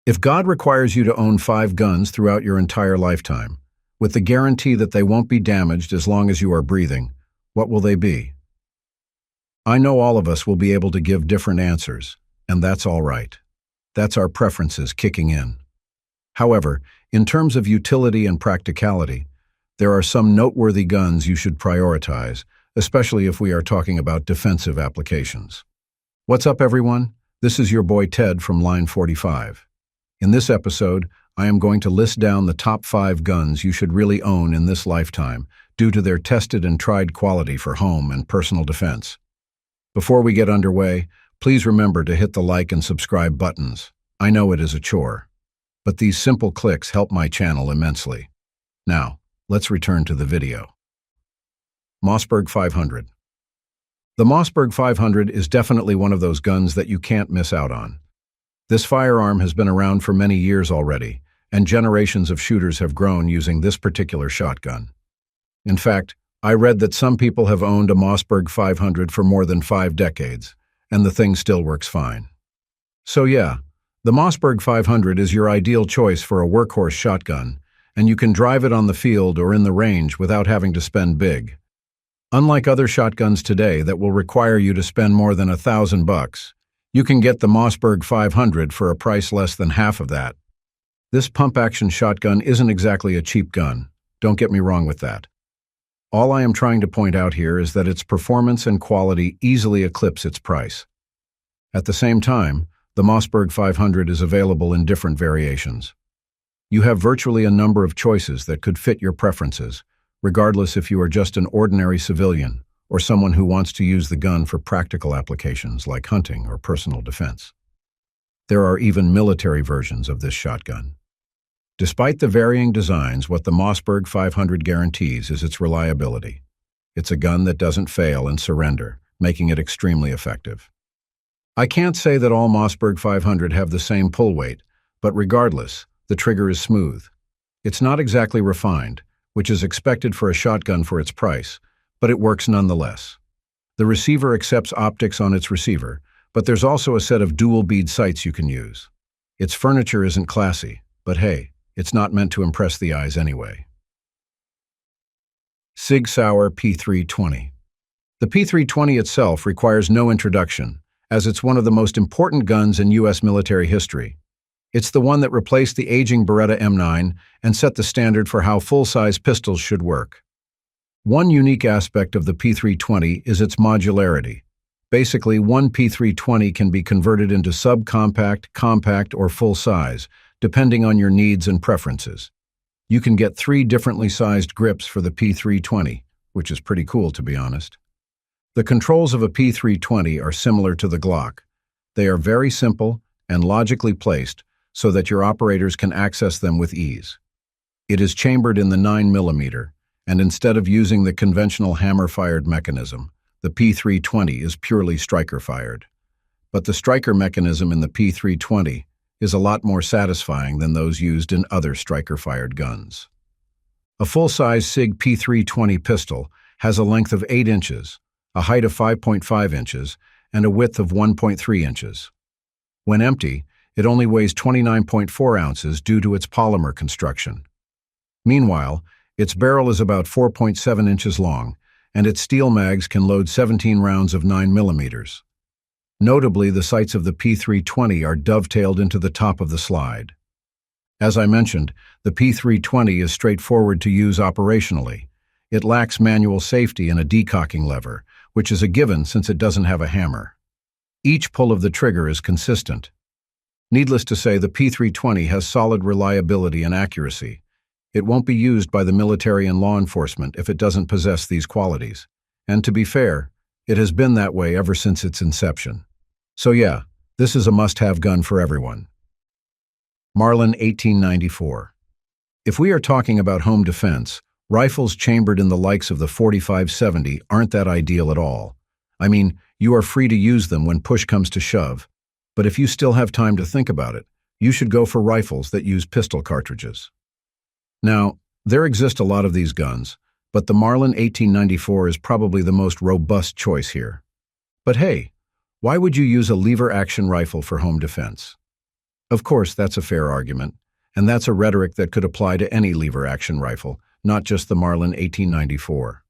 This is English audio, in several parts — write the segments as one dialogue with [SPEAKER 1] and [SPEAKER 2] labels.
[SPEAKER 1] If God requires you to own 5 guns throughout your entire lifetime, with the guarantee that they won't be damaged as long as you are breathing, what will they be? I know all of us will be able to give different answers, and that's all right. That's our preferences kicking in. However, in terms of utility and practicality, there are some noteworthy guns you should prioritize, especially if we are talking about defensive applications. What's up, everyone? This is your boy Ted from Line45. In this episode, I am going to list down the top 5 guns you should really own in this lifetime due to their tested and tried quality for home and personal defense. Before we get underway, please remember to hit the like and subscribe buttons. I know it is a chore, but these simple clicks help my channel immensely. Now, let's return to the video. Mossberg 500. The Mossberg 500 is definitely one of those guns that you can't miss out on. This firearm has been around for many years already, and generations of shooters have grown using this particular shotgun. In fact, I read that some people have owned a Mossberg 500 for more than 5 decades, and the thing still works fine. So yeah, the Mossberg 500 is your ideal choice for a workhorse shotgun, and you can drive it on the field or in the range without having to spend big. Unlike other shotguns today that will require you to spend more than $1,000, you can get the Mossberg 500 for a price less than half of that. This pump-action shotgun isn't exactly a cheap gun, don't get me wrong with that. All I am trying to point out here is that its performance and quality easily eclipse its price. At the same time, the Mossberg 500 is available in different variations. You have virtually a number of choices that could fit your preferences, regardless if you are just an ordinary civilian or someone who wants to use the gun for practical applications like hunting or personal defense. There are even military versions of this shotgun. Despite the varying designs, what the Mossberg 500 guarantees is its reliability. It's a gun that doesn't fail and surrender, making it extremely effective. I can't say that all Mossberg 500 have the same pull weight, but regardless, the trigger is smooth. It's not exactly refined, which is expected for a shotgun for its price, but it works nonetheless. The receiver accepts optics on its receiver, but there's also a set of dual-bead sights you can use. Its furniture isn't classy, but hey, it's not meant to impress the eyes anyway. Sig Sauer P320. The P320 itself requires no introduction, as it's one of the most important guns in U.S. military history. It's the one that replaced the aging Beretta M9 and set the standard for how full-size pistols should work. One unique aspect of the P320 is its modularity. Basically, one P320 can be converted into subcompact, compact, or full-size, depending on your needs and preferences. You can get 3 differently sized grips for the P320, which is pretty cool to be honest. The controls of a P320 are similar to the Glock. They are very simple and logically placed so that your operators can access them with ease. It is chambered in the 9mm, and instead of using the conventional hammer-fired mechanism, the P320 is purely striker-fired. But the striker mechanism in the P320 is a lot more satisfying than those used in other striker-fired guns. A full-size Sig P320 pistol has a length of 8 inches, a height of 5.5 inches, and a width of 1.3 inches. When empty, it only weighs 29.4 ounces due to its polymer construction. Meanwhile, its barrel is about 4.7 inches long, and its steel mags can load 17 rounds of 9mm. Notably, the sights of the P320 are dovetailed into the top of the slide. As I mentioned, the P320 is straightforward to use operationally. It lacks manual safety and a decocking lever, which is a given since it doesn't have a hammer. Each pull of the trigger is consistent. Needless to say, the P320 has solid reliability and accuracy. It won't be used by the military and law enforcement if it doesn't possess these qualities. And to be fair, it has been that way ever since its inception. So yeah, this is a must-have gun for everyone. Marlin 1894. If we are talking about home defense, rifles chambered in the likes of the 45-70 aren't that ideal at all. I mean, you are free to use them when push comes to shove, but if you still have time to think about it, you should go for rifles that use pistol cartridges. Now, there exist a lot of these guns, but the Marlin 1894 is probably the most robust choice here. But hey, why would you use a lever-action rifle for home defense? Of course, that's a fair argument, and that's a rhetoric that could apply to any lever-action rifle, not just the Marlin 1894.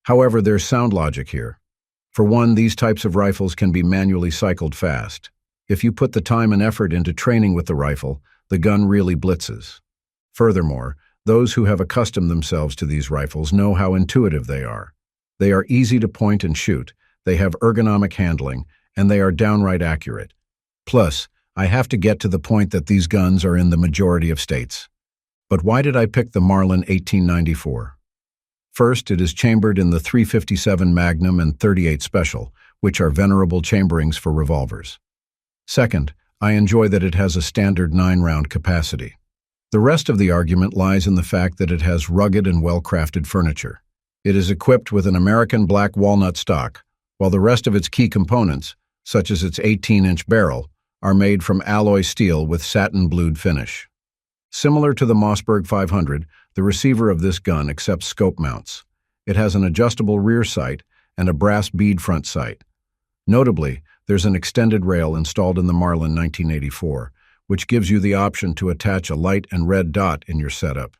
[SPEAKER 1] However, there's sound logic here. For one, these types of rifles can be manually cycled fast. If you put the time and effort into training with the rifle, the gun really blitzes. Furthermore, those who have accustomed themselves to these rifles know how intuitive they are. They are easy to point and shoot, they have ergonomic handling, and they are downright accurate. Plus, I have to get to the point that these guns are in the majority of states. But why did I pick the Marlin 1894? First, it is chambered in the .357 Magnum and .38 Special, which are venerable chamberings for revolvers. Second, I enjoy that it has a standard 9-round capacity. The rest of the argument lies in the fact that it has rugged and well-crafted furniture. It is equipped with an American black walnut stock, while the rest of its key components, such as its 18-inch barrel, are made from alloy steel with satin-blued finish. Similar to the Mossberg 500, the receiver of this gun accepts scope mounts. It has an adjustable rear sight and a brass bead front sight. Notably, there's an extended rail installed in the Marlin 1984, which gives you the option to attach a light and red dot in your setup.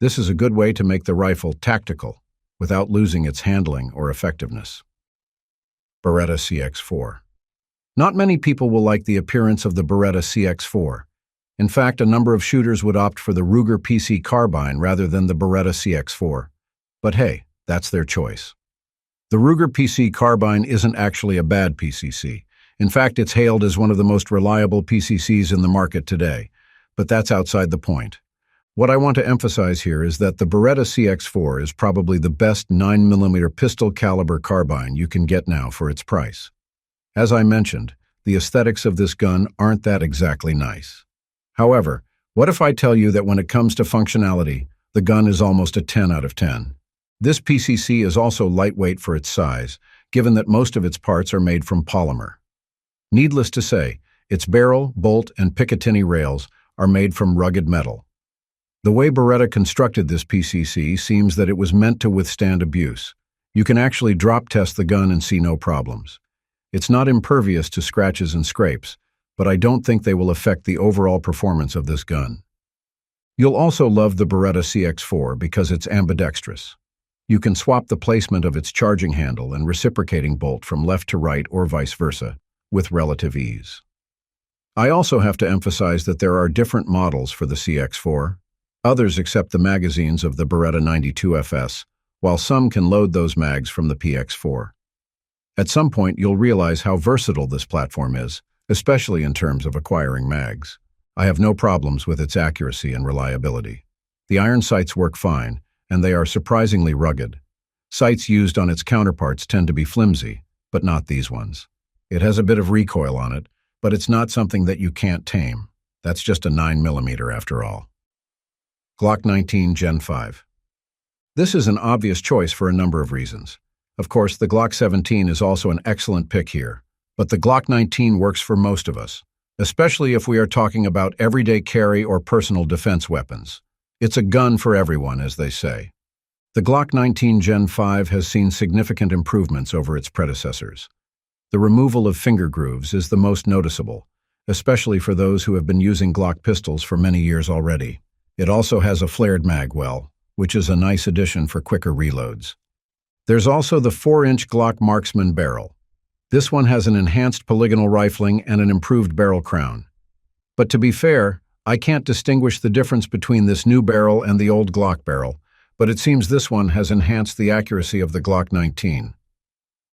[SPEAKER 1] This is a good way to make the rifle tactical, without losing its handling or effectiveness. Beretta CX4. Not many people will like the appearance of the Beretta CX4. In fact, a number of shooters would opt for the Ruger PC carbine rather than the Beretta CX4. But hey, that's their choice. The Ruger PC carbine isn't actually a bad PCC. In fact, it's hailed as one of the most reliable PCCs in the market today. But that's outside the point. What I want to emphasize here is that the Beretta CX4 is probably the best 9mm pistol caliber carbine you can get now for its price. As I mentioned, the aesthetics of this gun aren't that exactly nice. However, what if I tell you that when it comes to functionality, the gun is almost a 10 out of 10? This PCC is also lightweight for its size, given that most of its parts are made from polymer. Needless to say, its barrel, bolt, and Picatinny rails are made from rugged metal. The way Beretta constructed this PCC seems that it was meant to withstand abuse. You can actually drop test the gun and see no problems. It's not impervious to scratches and scrapes, but I don't think they will affect the overall performance of this gun. You'll also love the Beretta CX4 because it's ambidextrous. You can swap the placement of its charging handle and reciprocating bolt from left to right or vice versa, with relative ease. I also have to emphasize that there are different models for the CX4. Others accept the magazines of the Beretta 92FS, while some can load those mags from the PX4. At some point, you'll realize how versatile this platform is, especially in terms of acquiring mags. I have no problems with its accuracy and reliability. The iron sights work fine, and they are surprisingly rugged. Sights used on its counterparts tend to be flimsy, but not these ones. It has a bit of recoil on it, but it's not something that you can't tame. That's just a 9mm after all. Glock 19 Gen 5. This is an obvious choice for a number of reasons. Of course, the Glock 17 is also an excellent pick here, but the Glock 19 works for most of us, especially if we are talking about everyday carry or personal defense weapons. It's a gun for everyone, as they say. The Glock 19 Gen 5 has seen significant improvements over its predecessors. The removal of finger grooves is the most noticeable, especially for those who have been using Glock pistols for many years already. It also has a flared mag well, which is a nice addition for quicker reloads. There's also the 4-inch Glock Marksman barrel. This one has an enhanced polygonal rifling and an improved barrel crown. But to be fair, I can't distinguish the difference between this new barrel and the old Glock barrel, but it seems this one has enhanced the accuracy of the Glock 19.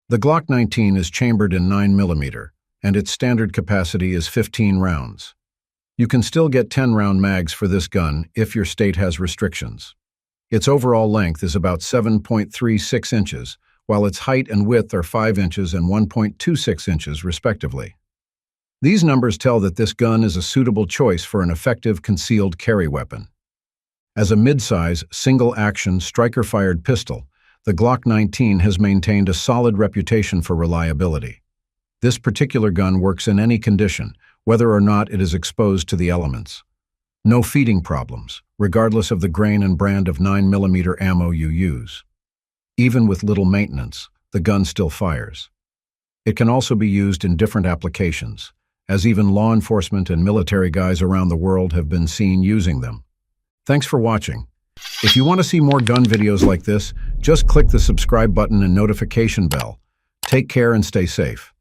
[SPEAKER 1] The Glock 19 is chambered in 9mm, and its standard capacity is 15 rounds. You can still get 10-round mags for this gun if your state has restrictions. Its overall length is about 7.36 inches, while its height and width are 5 inches and 1.26 inches, respectively. These numbers tell that this gun is a suitable choice for an effective concealed carry weapon. As a mid-size, single-action, striker-fired pistol, the Glock 19 has maintained a solid reputation for reliability. This particular gun works in any condition, whether or not it is exposed to the elements. No feeding problems, regardless of the grain and brand of 9mm ammo you use. Even with little maintenance, the gun still fires. It can also be used in different applications, as even law enforcement and military guys around the world have been seen using them. Thanks for watching. If you want to see more gun videos like this, just click the subscribe button and notification bell. Take care and stay safe.